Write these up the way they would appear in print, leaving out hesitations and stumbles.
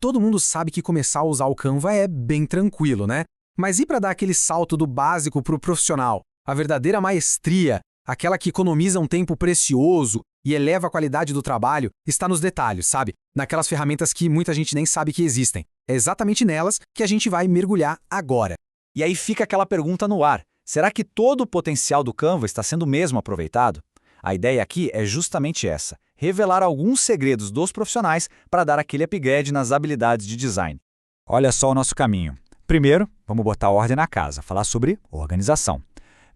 Todo mundo sabe que começar a usar o Canva é bem tranquilo, né? Mas e para dar aquele salto do básico para o profissional? A verdadeira maestria, aquela que economiza um tempo precioso e eleva a qualidade do trabalho, está nos detalhes, sabe? Naquelas ferramentas que muita gente nem sabe que existem. É exatamente nelas que a gente vai mergulhar agora. E aí fica aquela pergunta no ar: será que todo o potencial do Canva está sendo mesmo aproveitado? A ideia aqui é justamente essa: revelar alguns segredos dos profissionais para dar aquele upgrade nas habilidades de design. Olha só o nosso caminho. Primeiro, vamos botar ordem na casa, falar sobre organização.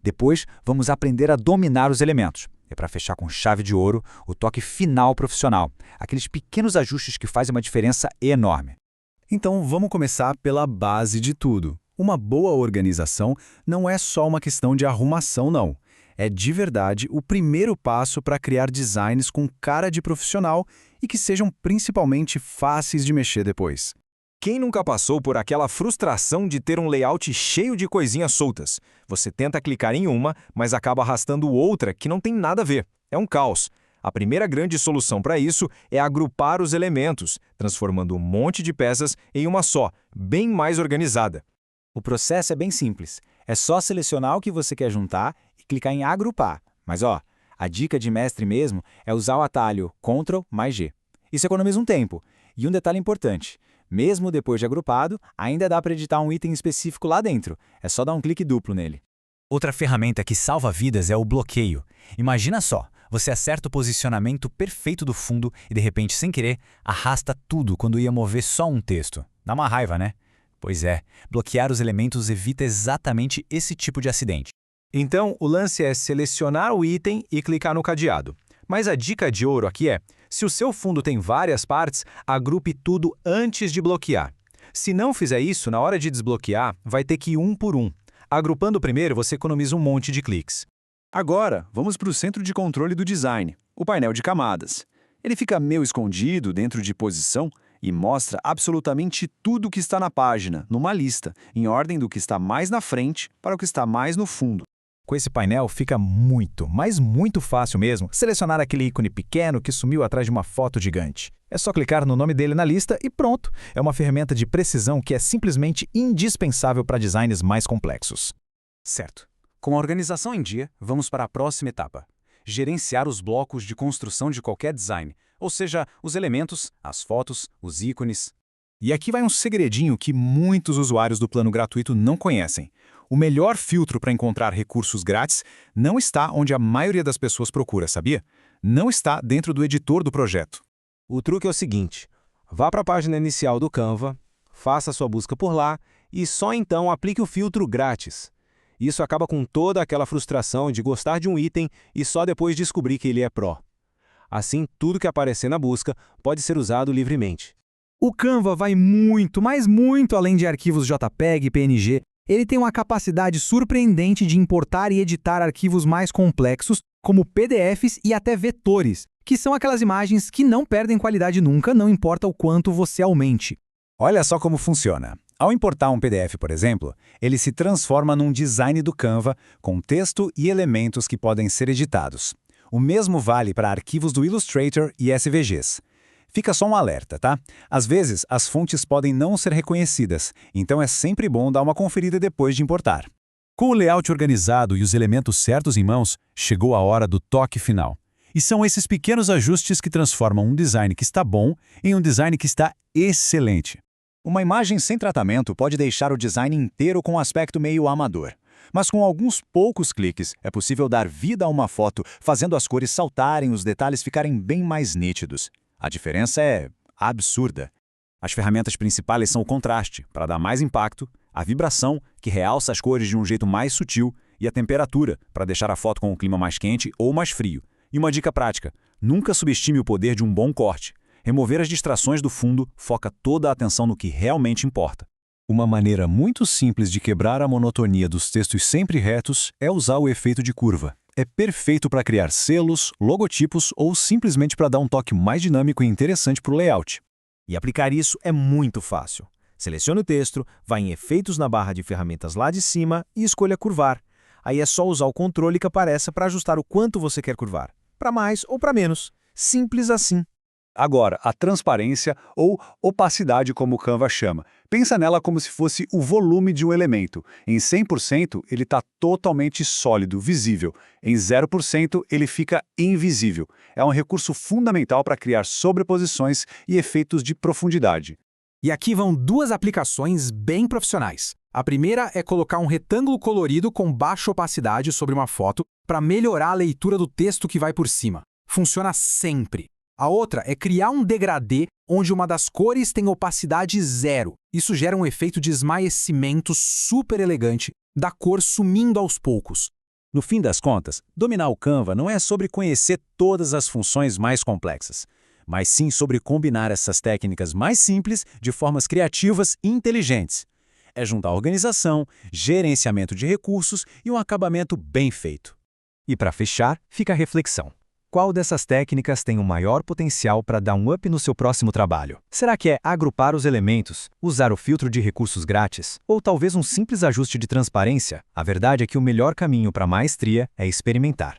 Depois, vamos aprender a dominar os elementos. E para fechar com chave de ouro, o toque final profissional, aqueles pequenos ajustes que fazem uma diferença enorme. Então, vamos começar pela base de tudo. Uma boa organização não é só uma questão de arrumação, não. É de verdade o primeiro passo para criar designs com cara de profissional e que sejam principalmente fáceis de mexer depois. Quem nunca passou por aquela frustração de ter um layout cheio de coisinhas soltas? Você tenta clicar em uma, mas acaba arrastando outra que não tem nada a ver. É um caos. A primeira grande solução para isso é agrupar os elementos, transformando um monte de peças em uma só, bem mais organizada. O processo é bem simples. É só selecionar o que você quer juntar e clicar em agrupar. Mas a dica de mestre mesmo é usar o atalho Ctrl mais G. Isso economiza um tempo. E um detalhe importante: mesmo depois de agrupado, ainda dá para editar um item específico lá dentro. É só dar um clique duplo nele. Outra ferramenta que salva vidas é o bloqueio. Imagina só, você acerta o posicionamento perfeito do fundo e, de repente, sem querer, arrasta tudo quando ia mover só um texto. Dá uma raiva, né? Pois é, bloquear os elementos evita exatamente esse tipo de acidente. Então, o lance é selecionar o item e clicar no cadeado. Mas a dica de ouro aqui é: se o seu fundo tem várias partes, agrupe tudo antes de bloquear. Se não fizer isso, na hora de desbloquear, vai ter que ir um por um. Agrupando primeiro, você economiza um monte de cliques. Agora, vamos para o centro de controle do design, o painel de camadas. Ele fica meio escondido dentro de posição e mostra absolutamente tudo o que está na página, numa lista, em ordem do que está mais na frente para o que está mais no fundo. Com esse painel fica muito, mas muito fácil mesmo selecionar aquele ícone pequeno que sumiu atrás de uma foto gigante. É só clicar no nome dele na lista e pronto! É uma ferramenta de precisão que é simplesmente indispensável para designs mais complexos. Certo. Com a organização em dia, vamos para a próxima etapa: gerenciar os blocos de construção de qualquer design, ou seja, os elementos, as fotos, os ícones. E aqui vai um segredinho que muitos usuários do plano gratuito não conhecem. O melhor filtro para encontrar recursos grátis não está onde a maioria das pessoas procura, sabia? Não está dentro do editor do projeto. O truque é o seguinte: vá para a página inicial do Canva, faça sua busca por lá e só então aplique o filtro grátis. Isso acaba com toda aquela frustração de gostar de um item e só depois descobrir que ele é Pro. Assim, tudo que aparecer na busca pode ser usado livremente. O Canva vai muito, mas muito além de arquivos JPEG e PNG. Ele tem uma capacidade surpreendente de importar e editar arquivos mais complexos, como PDFs e até vetores, que são aquelas imagens que não perdem qualidade nunca, não importa o quanto você aumente. Olha só como funciona. Ao importar um PDF, por exemplo, ele se transforma num design do Canva com texto e elementos que podem ser editados. O mesmo vale para arquivos do Illustrator e SVGs. Fica só um alerta, tá? Às vezes, as fontes podem não ser reconhecidas, então é sempre bom dar uma conferida depois de importar. Com o layout organizado e os elementos certos em mãos, chegou a hora do toque final. E são esses pequenos ajustes que transformam um design que está bom em um design que está excelente. Uma imagem sem tratamento pode deixar o design inteiro com um aspecto meio amador. Mas com alguns poucos cliques, é possível dar vida a uma foto, fazendo as cores saltarem e os detalhes ficarem bem mais nítidos. A diferença é absurda. As ferramentas principais são o contraste, para dar mais impacto, a vibração, que realça as cores de um jeito mais sutil, e a temperatura, para deixar a foto com um clima mais quente ou mais frio. E uma dica prática: nunca subestime o poder de um bom corte. Remover as distrações do fundo foca toda a atenção no que realmente importa. Uma maneira muito simples de quebrar a monotonia dos textos sempre retos é usar o efeito de curva. É perfeito para criar selos, logotipos ou simplesmente para dar um toque mais dinâmico e interessante para o layout. E aplicar isso é muito fácil. Selecione o texto, vá em Efeitos na barra de ferramentas lá de cima e escolha Curvar. Aí é só usar o controle que aparece para ajustar o quanto você quer curvar. Para mais ou para menos. Simples assim. Agora, a transparência ou opacidade, como o Canva chama. Pensa nela como se fosse o volume de um elemento. Em 100%, ele está totalmente sólido, visível. Em 0%, ele fica invisível. É um recurso fundamental para criar sobreposições e efeitos de profundidade. E aqui vão duas aplicações bem profissionais. A primeira é colocar um retângulo colorido com baixa opacidade sobre uma foto para melhorar a leitura do texto que vai por cima. Funciona sempre. A outra é criar um degradê onde uma das cores tem opacidade 0. Isso gera um efeito de esmaecimento super elegante da cor sumindo aos poucos. No fim das contas, dominar o Canva não é sobre conhecer todas as funções mais complexas, mas sim sobre combinar essas técnicas mais simples de formas criativas e inteligentes. É juntar organização, gerenciamento de recursos e um acabamento bem feito. E para fechar, fica a reflexão. Qual dessas técnicas tem o maior potencial para dar um up no seu próximo trabalho? Será que é agrupar os elementos, usar o filtro de recursos grátis, ou talvez um simples ajuste de transparência? A verdade é que o melhor caminho para a maestria é experimentar.